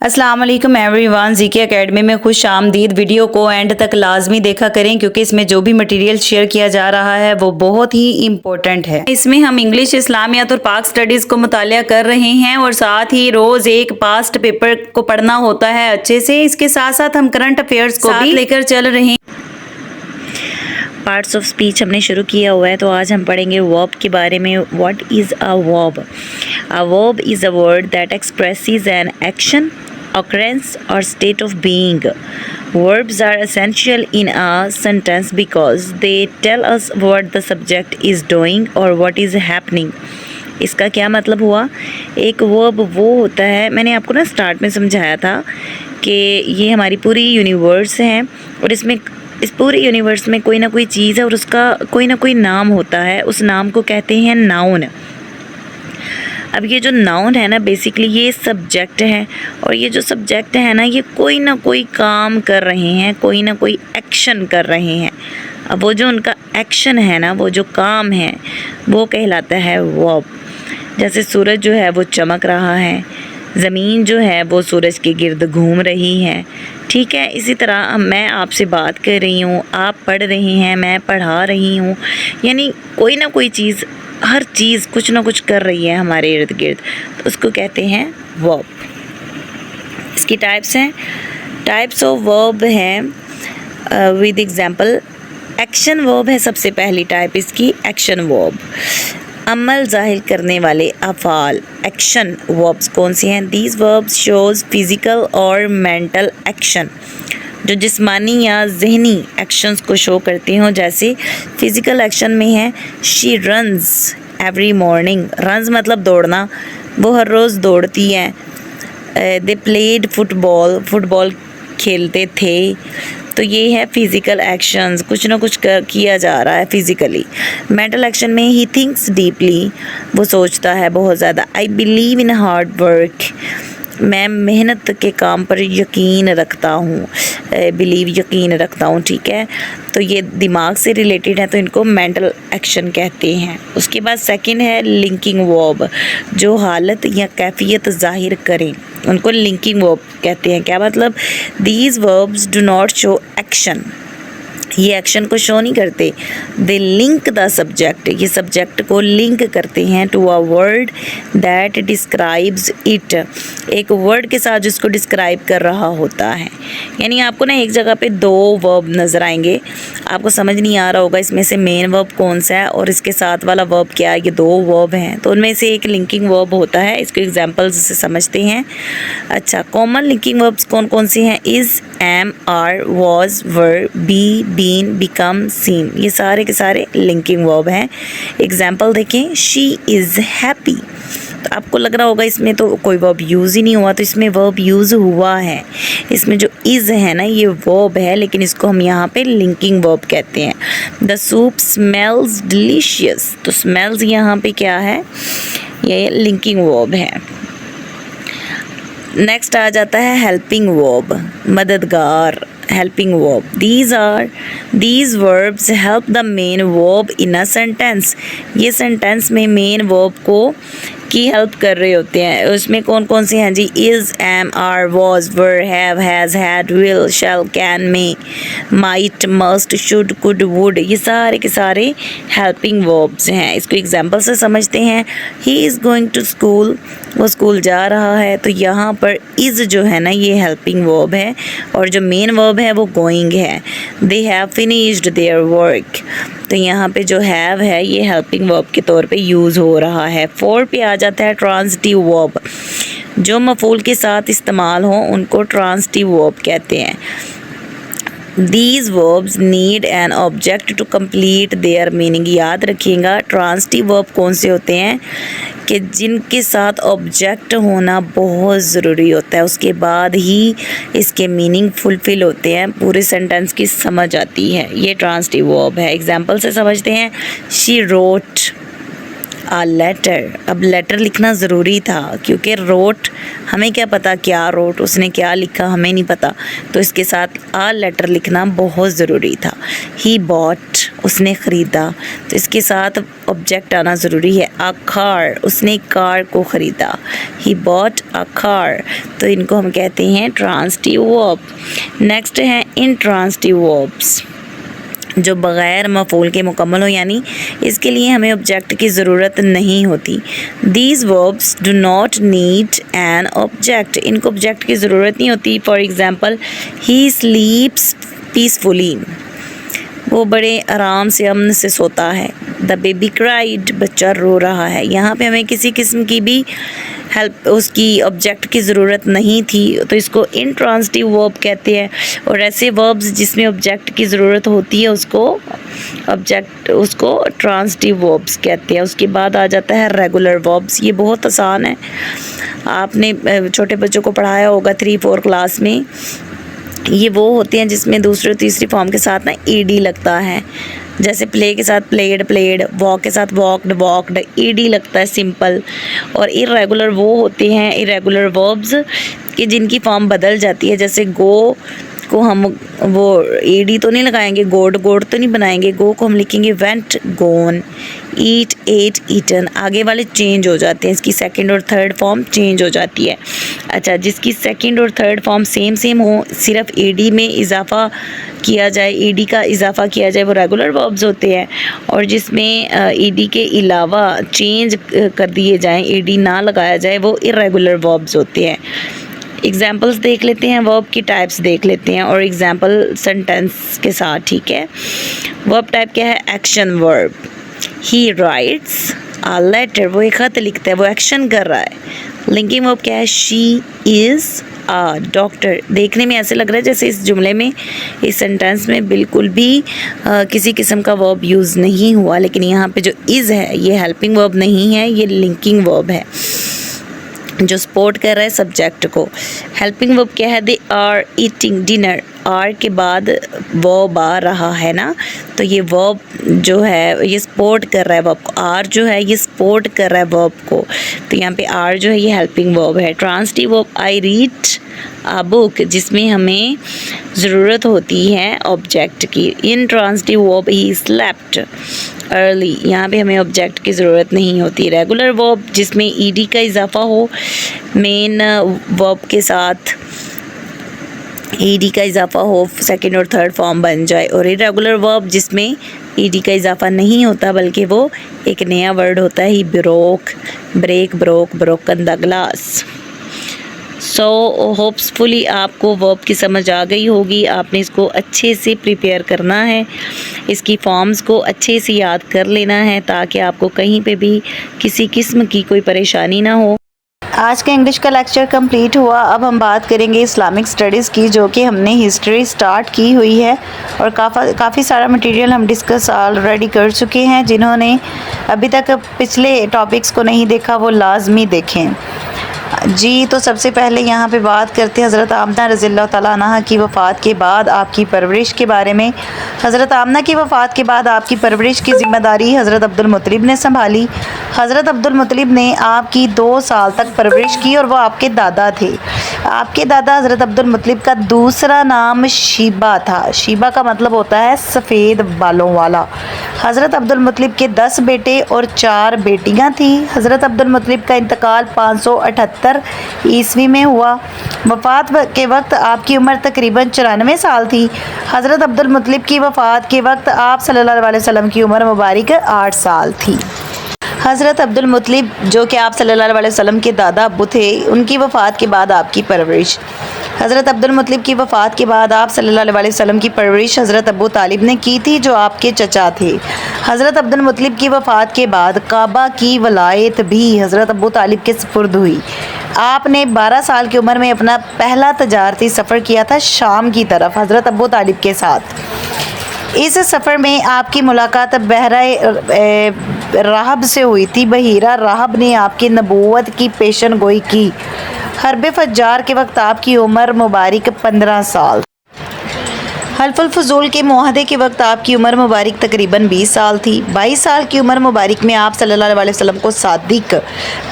अस्सलाम वालेकुम everyone, GK academy में खुश आमदीद। वीडियो को एंड तक लाजमी देखा करें क्योंकि इसमें जो भी मटेरियल शेयर किया जा रहा है वो बहुत ही इम्पोर्टेंट है। इसमें हम इंग्लिश, इस्लामियात और पाक स्टडीज़ को मुतालिया कर रहे हैं और साथ ही रोज़ एक पास्ट पेपर को पढ़ना होता है अच्छे से। इसके साथ साथ हम करंट अफेयर्स को भी लेकर चल रहे हैं। पार्ट्स ऑफ स्पीच हमने शुरू किया हुआ है, तो आज हम पढ़ेंगे वर्ब के बारे में। What is a verb? A verb is a word that expresses an action, occurrence or state of being. Verbs are essential in a sentence because they tell us what the subject is doing or what is happening. इसका क्या मतलब हुआ? एक verb वो होता है, मैंने आपको ना स्टार्ट में समझाया था कि ये हमारी पूरी यूनिवर्स है और इसमें इस पूरे यूनिवर्स में कोई ना कोई चीज़ है और उसका कोई ना कोई नाम होता है। उस नाम को कहते हैं नाउन। अब ये जो नाउन है ना, बेसिकली ये सब्जेक्ट है और ये जो सब्जेक्ट है ना, ये कोई ना कोई काम कर रहे हैं, कोई ना कोई एक्शन कर रहे हैं। अब वो जो उनका एक्शन है ना, वो जो काम है, वो कहलाता है वर्ब। जैसे सूरज जो है वो चमक रहा है, ज़मीन जो है वो सूरज के गिर्द घूम रही है, ठीक है। इसी तरह मैं आपसे बात कर रही हूँ, आप पढ़ रहे हैं, मैं पढ़ा रही हूँ, यानी कोई ना कोई चीज़, हर चीज़ कुछ ना कुछ कर रही है हमारे इर्द गिर्द, तो उसको कहते हैं वर्ब। इसकी टाइप्स हैं, टाइप्स ऑफ वर्ब हैं विद एग्जांपल। एक्शन वर्ब है सबसे पहली टाइप इसकी, एक्शन वर्ब। अमल ज़ाहिर करने वाले अफ़ाल, एक्शन वर्ब्स कौन सी हैं? दीज वर्ब्स शोज़ फिज़िकल और मेंटल एक्शन, जो जिस्मानी या जहनी एक्शंस को शो करती हों। जैसे फ़िज़िकल एक्शन में है she runs every morning. Runs मतलब दौड़ना, वो हर रोज़ दौड़ती हैं। दे प्लेड फुटबॉल, फुटबॉल खेलते थे। तो ये है फ़िज़िकल एक्शंस, कुछ ना कुछ किया जा रहा है फ़िज़िकली। मेंटल एक्शन में ही थिंक्स डीपली, वो सोचता है बहुत ज़्यादा। I believe in hard work, मैं मेहनत के काम पर यकीन रखता हूँ, बिलीव यकीन रखता हूँ, ठीक है। तो ये दिमाग से रिलेटेड है, तो इनको मेंटल एक्शन कहते हैं। उसके बाद सेकंड है लिंकिंग वर्ब, जो हालत या कैफियत ज़ाहिर करें, उनको लिंकिंग वर्ब कहते हैं। क्या मतलब? These verbs do not show action, ये एक्शन को शो नहीं करते। दे लिंक द सब्जेक्ट, ये सब्जेक्ट को लिंक करते हैं to a word that describes it, एक वर्ड के साथ जिसको डिस्क्राइब कर रहा होता है। यानी आपको ना एक जगह पे दो वर्ब नज़र आएंगे, आपको समझ नहीं आ रहा होगा इसमें से मेन वर्ब कौन सा है और इसके साथ वाला वर्ब क्या है। ये दो वर्ब हैं, तो उनमें से एक लिंकिंग वर्ब होता है। इसको एग्जाम्पल्स से समझते हैं। अच्छा, कॉमन लिंकिंग वर्ब्स कौन कौन सी हैं? Is, am, are, was, were, be, been, become, seem, ये सारे के सारे लिंकिंग वर्ब हैं। एग्जाम्पल देखें, शी इज़ हैप्पी, तो आपको लग रहा होगा इसमें तो कोई वर्ब यूज़ ही नहीं हुआ, तो इसमें वर्ब यूज़ हुआ है। इसमें जो इज़ है ना, ये वर्ब है, लेकिन इसको हम यहाँ पे लिंकिंग वर्ब कहते हैं। द सूप स्मेल्स डिलीशियस, तो स्मेल्स यहाँ पे क्या है? ये लिंकिंग वर्ब है। नेक्स्ट आ जाता है हेल्पिंग वर्ब, मददगार, helping verb. these verbs help the main verb in a sentence, ये सेंटेंस में मेन वर्ब को की हेल्प कर रहे होते हैं। उसमें कौन कौन से हैं जी? Is, am, are, was, were, have, has, had, will, shall, can, may, might, must, should, could, would, ये सारे के सारे हेल्पिंग वर्ब्स हैं। इसको एग्जाम्पल से समझते हैं। He is going to school, वो स्कूल जा रहा है, तो यहाँ पर इज़ जो है ना, ये हेल्पिंग वर्ब है और जो मेन वर्ब है वो गोइंग है। They have finished their work, तो यहाँ पे जो हैव है ये हेल्पिंग वर्ब के तौर पे यूज़ हो रहा है। 4 पे आ जाता है ट्रांजिटिव वर्ब, जो मफूल के साथ इस्तेमाल हो उनको ट्रांजिटिव वर्ब कहते हैं। These verbs need an object to complete their meaning, याद रखिएगा ट्रांजिटिव वर्ब कौन से होते हैं कि जिनके साथ ऑब्जेक्ट होना बहुत ज़रूरी होता है, उसके बाद ही इसके मीनिंग फुलफ़िल होते हैं, पूरे सेंटेंस की समझ आती है। ये ट्रांजिटिव वर्ब है। एग्जाम्पल से समझते हैं। She wrote a letter. अब लेटर लिखना ज़रूरी था क्योंकि रोट, हमें क्या पता क्या रोट, उसने क्या लिखा हमें नहीं पता, तो इसके साथ आ लेटर लिखना बहुत ज़रूरी था। ही बॉट, उसने ख़रीदा, तो इसके साथ ऑब्जेक्ट आना ज़रूरी है। आ कार, उसने कार को ख़रीदा। ही बॉट आ कार, तो इनको हम कहते हैं ट्रांसिटिव वर्ब। नेक्स्ट है इंट्रांसिटिव वर्ब्स, जो बग़ैर मफ़ूल के मुकम्मल हो, यानी इसके लिए हमें ऑब्जेक्ट की ज़रूरत नहीं होती। These verbs do not need an object, इनको ऑब्जेक्ट की ज़रूरत नहीं होती। फॉर एग्ज़ाम्पल, ही स्लीप्स पीसफुली, वो बड़े आराम से अमन से सोता है। द बेबी क्राइड, बच्चा रो रहा है। यहाँ पे हमें किसी किस्म की भी हेल्प, उसकी ऑब्जेक्ट की ज़रूरत नहीं थी, तो इसको इंट्रांसिटिव वर्ब कहते हैं। और ऐसे वर्ब्स जिसमें ऑब्जेक्ट की ज़रूरत होती है उसको ट्रांसिटिव वर्ब्स कहते हैं। उसके बाद आ जाता है रेगुलर वर्ब्स। ये बहुत आसान है, आपने छोटे बच्चों को पढ़ाया होगा 3-4 क्लास में। ये वो होते हैं जिसमें दूसरे तीसरी फॉर्म के साथ ना ईडी लगता है, जैसे प्ले के साथ प्लेड प्लेड, वॉक के साथ वॉकड वॉकड, ईडी लगता है सिंपल। और इरेगुलर वो होते हैं इरेगुलर वर्ब्स कि जिनकी फॉर्म बदल जाती है, जैसे गो को हम वो ईडी तो नहीं लगाएंगे, गोड तो नहीं बनाएंगे, गो को हम लिखेंगे वेंट गोन, ईट एट ईटन, आगे वाले चेंज हो जाते हैं, इसकी सेकंड और थर्ड फॉर्म चेंज हो जाती है। अच्छा, जिसकी सेकंड और थर्ड फॉर्म सेम हो, सिर्फ ईडी में इजाफा किया जाए, ईडी का इजाफा किया जाए, वो रेगुलर वर्ब्स होते हैं। और जिसमें ईडी के अलावा चेंज कर दिए जाएं, ईडी ना लगाया जाए, वो इरेगुलर वर्ब्स होते हैं। एग्जाम्पल्स देख लेते हैं, वर्ब की टाइप्स देख लेते हैं और एग्जाम्पल सेंटेंस के साथ, ठीक है। वर्ब टाइप क्या है? Action verb. He writes a letter, वो एक ख़त लिखता है, वो एक्शन कर रहा है। लिंकिंग वर्ब क्या है? She is a doctor. देखने में ऐसे लग रहा है जैसे इस जुमले में, इस सेंटेंस में बिल्कुल भी किसी किस्म का वर्ब यूज़ नहीं हुआ, लेकिन यहाँ पे जो इज़ है ये हेल्पिंग वर्ब नहीं है, ये लिंकिंग वर्ब है जो सपोर्ट कर रहा है सब्जेक्ट को। हेल्पिंग वर्ब क्या है? They are eating dinner, are के बाद वर्ब आ रहा है ना, तो ये वर्ब जो है ये सपोर्ट कर रहा है वर्ब को। आर जो है ये सपोर्ट कर रहा है वर्ब को, तो यहाँ पे आर जो है ये हेल्पिंग वर्ब है। Transitive verb I read a book, जिसमें हमें ज़रूरत होती है ऑब्जेक्ट की। Intransitive verb he slept early, यहाँ पे हमें ऑब्जेक्ट की ज़रूरत नहीं होती। रेगुलर वर्ब जिसमें ईडी का इजाफा हो, मेन वर्ब के साथ ईडी का इजाफा हो, सेकंड और थर्ड फॉर्म बन जाए। और इरेगुलर वर्ब जिसमें ईडी का इजाफा नहीं होता बल्कि वो एक नया वर्ड होता है, he broke, break, broke, broken the glass. So hopefully आपको वर्ब की समझ आ गई होगी। आपने इसको अच्छे से प्रिपेयर करना है, इसकी फॉर्म्स को अच्छे से याद कर लेना है ताकि आपको कहीं पे भी किसी किस्म की कोई परेशानी ना हो। आज का इंग्लिश का लेक्चर कंप्लीट हुआ। अब हम बात करेंगे इस्लामिक स्टडीज़ की, जो कि हमने हिस्ट्री स्टार्ट की हुई है और काफ़ी सारा मटेरियल हम डिस्कस ऑलरेडी कर चुके हैं। जिन्होंने अभी तक पिछले टॉपिक्स को नहीं देखा वो लाजमी देखें जी। तो सबसे पहले यहाँ पे बात करते हैं हज़रत आमना रज़ियल्लाहु तआला अन्हा की वफ़ात के बाद आपकी परवरिश के बारे में। हज़रत आमना की वफ़ात के बाद आपकी परवरिश की ज़िम्मेदारी हज़रत अब्दुल मुत्तलिब ने संभाली। हज़रत अब्दुल मुत्तलिब ने आपकी 2 साल तक परवरिश की और वो आपके दादा थे। आपके दादा हज़रत अब्दुल मुत्तलिब का दूसरा नाम शीबा था। शीबा का मतलब होता है सफ़ेद बालों वाला। हज़रत अब्दुल मुत्तलिब के 10 बेटे और 4 बेटियां थी। हज़रत अब्दुल मुत्तलिब का इंतकाल 578 ईस्वी में हुआ। वफ़ात के वक्त आपकी उम्र तकरीबन 94 साल थी। हज़रत अब्दुल मुत्तलिब की वफ़ात के वक्त आप सल्लल्लाहु अलैहि वसल्लम की उम्र मुबारक 8 साल थी। हज़रत अब्दुल मुत्तलिब जो कि आप सल्लल्लाहु अलैहि वसल्लम के दादा अब्बू थे, उनकी वफ़ात के बाद आपकी परवरिश। हज़रत अब्दुल मुत्तलिब की वफ़ात के बाद आप सल्लल्लाहु अलैहि वसल्लम की परवरिश हज़रत अबू तालिब ने की थी, जो आपके चचा थे। हज़रत अब्दुल मुत्तलिब की वफ़ात के बाद काबा की वलायत भी हज़रत अबू तालिब के सुपुर्द हुई। आपने 12 साल की उम्र में अपना पहला तजारती सफ़र किया था शाम की तरफ हज़रत अबू तालिब के साथ। इस सफ़र में आपकी मुलाकात बहरा राहब से हुई थी। बहीरा राहब ने आपकी नबूवत की पेशन गोई की। हरब फज्जार के वक्त आपकी उम्र मुबारक 15 साल। हल्फुल फजूल के मुआहदे के वक्त आपकी उम्र मुबारक तकरीबन 20 साल थी। 22 साल की उम्र मुबारक में आप सल्लल्लाहु अलैहि वसल्लम को सादिक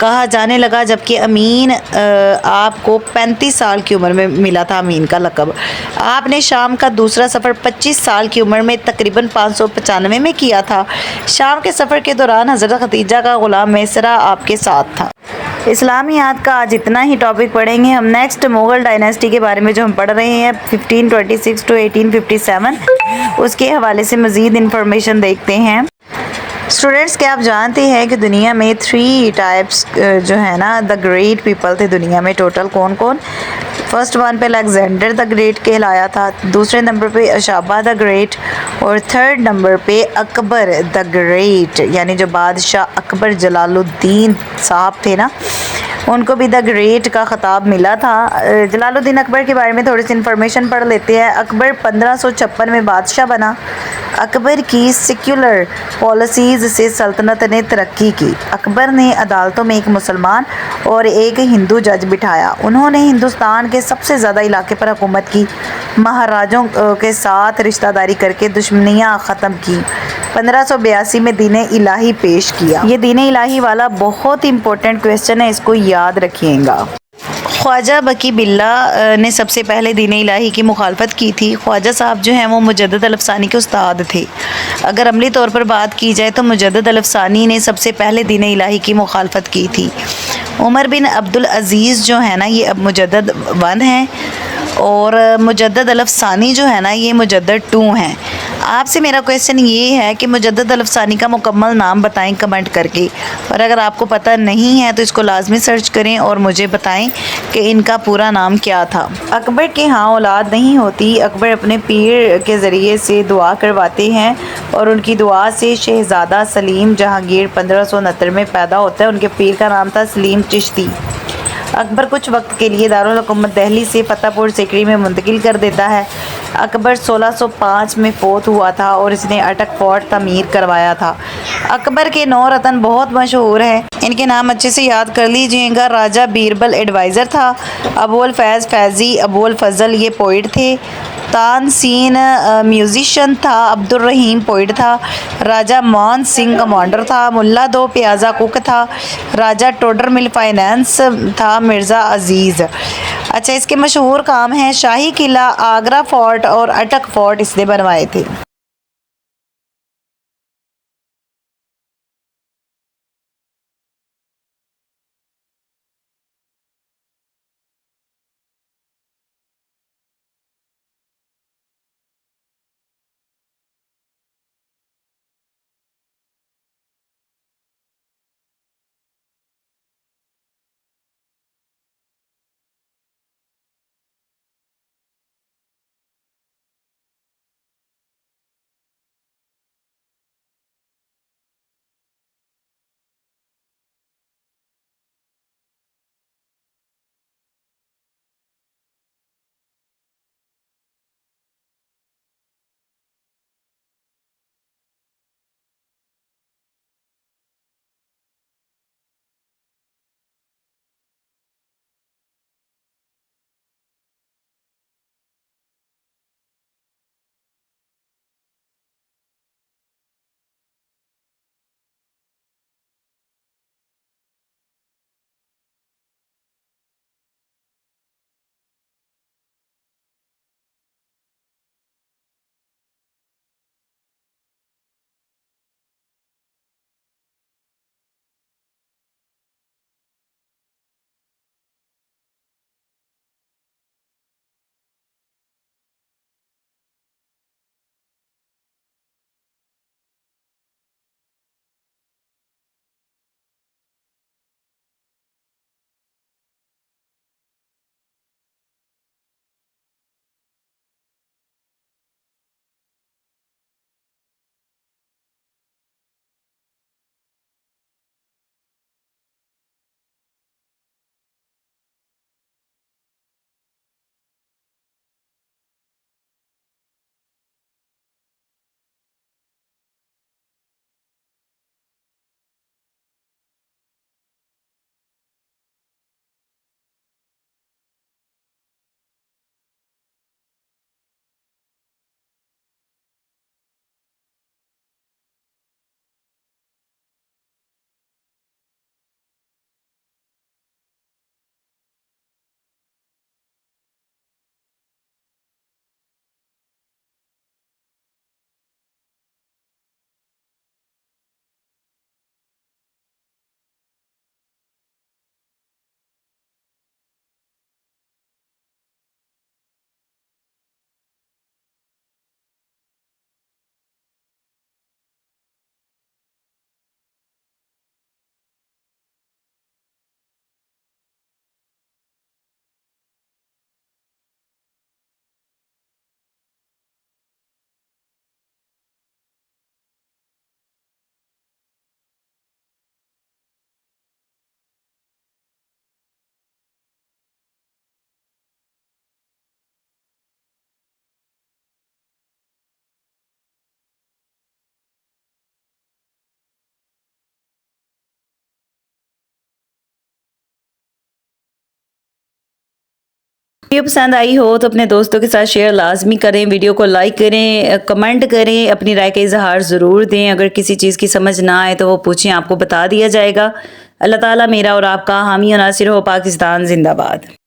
कहा जाने लगा, जबकि अमीन आपको 35 साल की उम्र में मिला था अमीन का लक़ब। आपने शाम का दूसरा सफ़र 25 साल की उम्र में तकरीबन 595 में किया था। शाम के सफ़र के दौरान हज़रत खदीजा का ग़ुलाम मैसरा आपके साथ था। इस्लामियात का आज इतना ही टॉपिक पढ़ेंगे हम। नेक्स्ट मुग़ल डायनेस्टी के बारे में जो हम पढ़ रहे हैं 1526 टू 1857, उसके हवाले से मज़ीद इन्फॉर्मेशन देखते हैं। स्टूडेंट्स, क्या आप जानते हैं कि दुनिया में 3 टाइप्स जो है ना द ग्रेट पीपल थे दुनिया में टोटल कौन कौन? फर्स्ट वन पे अलेक्जेंडर द ग्रेट कहलाया था, दूसरे नंबर पे अशाबा द ग्रेट और थर्ड नंबर पे अकबर द ग्रेट, यानी जो बादशाह अकबर जलालुद्दीन साहब थे ना, उनको भी द ग्रेट का ख़िताब मिला था। जलालुद्दीन अकबर के बारे में थोड़ी सी इन्फॉर्मेशन पढ़ लेते हैं। अकबर 1556 में बादशाह बना। अकबर की सेक्युलर पॉलिसीज़ से सल्तनत ने तरक्की की। अकबर ने अदालतों में एक मुसलमान और एक हिंदू जज बिठाया। उन्होंने हिंदुस्तान के सबसे ज़्यादा इलाके पर हुकूमत की। महाराजों के साथ रिश्तेदारी करके दुश्मनियाँ ख़त्म की। 1582 में दीन इलाही पेश किया। ये दीन इलाही वाला बहुत इंपॉर्टेंट क्वेश्चन है, इसको याद रखिएगा। ख्वाजा बकी बिल्ला ने सबसे पहले दीन इलाही की मुखालफत की थी। ख्वाजा साहब जो हैं वो मुजद्दद अल-अफ़सानी के उस्ताद थे। अगर अमली तौर पर बात की जाए तो मुजद्दद अल-अफ़सानी ने सबसे पहले दीन इलाही की मुखालफत की थी। उमर बिन अब्दुल अज़ीज़ जो है ना ये अब मुजद्दद 1 हैं और मुजद्दद अल-अफ़सानी जो है ना ये मुजद्दद 2 हैं। आपसे मेरा क्वेश्चन ये है कि मुजद्दद अल-अफ़सानी का मुकम्मल नाम बताएं कमेंट करके, और अगर आपको पता नहीं है तो इसको लाजमी सर्च करें और मुझे बताएं कि इनका पूरा नाम क्या था। अकबर के यहाँ औलाद नहीं होती। अकबर अपने पीर के ज़रिए से दुआ करवाते हैं और उनकी दुआ से शहज़ादा सलीम जहांगीर 1569 में पैदा होता है। उनके पीर का नाम था सलीम चिश्ती। अकबर कुछ वक्त के लिए दारुल हुकूमत दिल्ली से फतेहपुर सीकरी में मुंतकिल कर देता है। अकबर 1605 में फ़ौत हुआ था और इसने अटक फोर्ट तमीर करवाया था। अकबर के 9 रतन बहुत मशहूर हैं, इनके नाम अच्छे से याद कर लीजिएगा। राजा बीरबल एडवाइज़र था, अबुल फैज़ फैज़ी, अबुल फजल ये पोइट थे, तानसीन म्यूज़िशन था, अब्दुल रहीम पोइट था, राजा मान सिंह कमांडर था, मुल्ला दो प्याज़ा कुक था, राजा टोडर मिल फाइनेंस था, मिर्ज़ा अज़ीज़। अच्छा, इसके मशहूर काम हैं शाही किला, आगरा फोर्ट और अटक फोर्ट इसने बनवाए थे। वीडियो पसंद आई हो तो अपने दोस्तों के साथ शेयर लाजमी करें, वीडियो को लाइक करें, कमेंट करें, अपनी राय का इजहार ज़रूर दें। अगर किसी चीज़ की समझ ना आए तो वो पूछें, आपको बता दिया जाएगा। अल्लाह ताला मेरा और आपका हामी और नासिर हो। पाकिस्तान जिंदाबाद।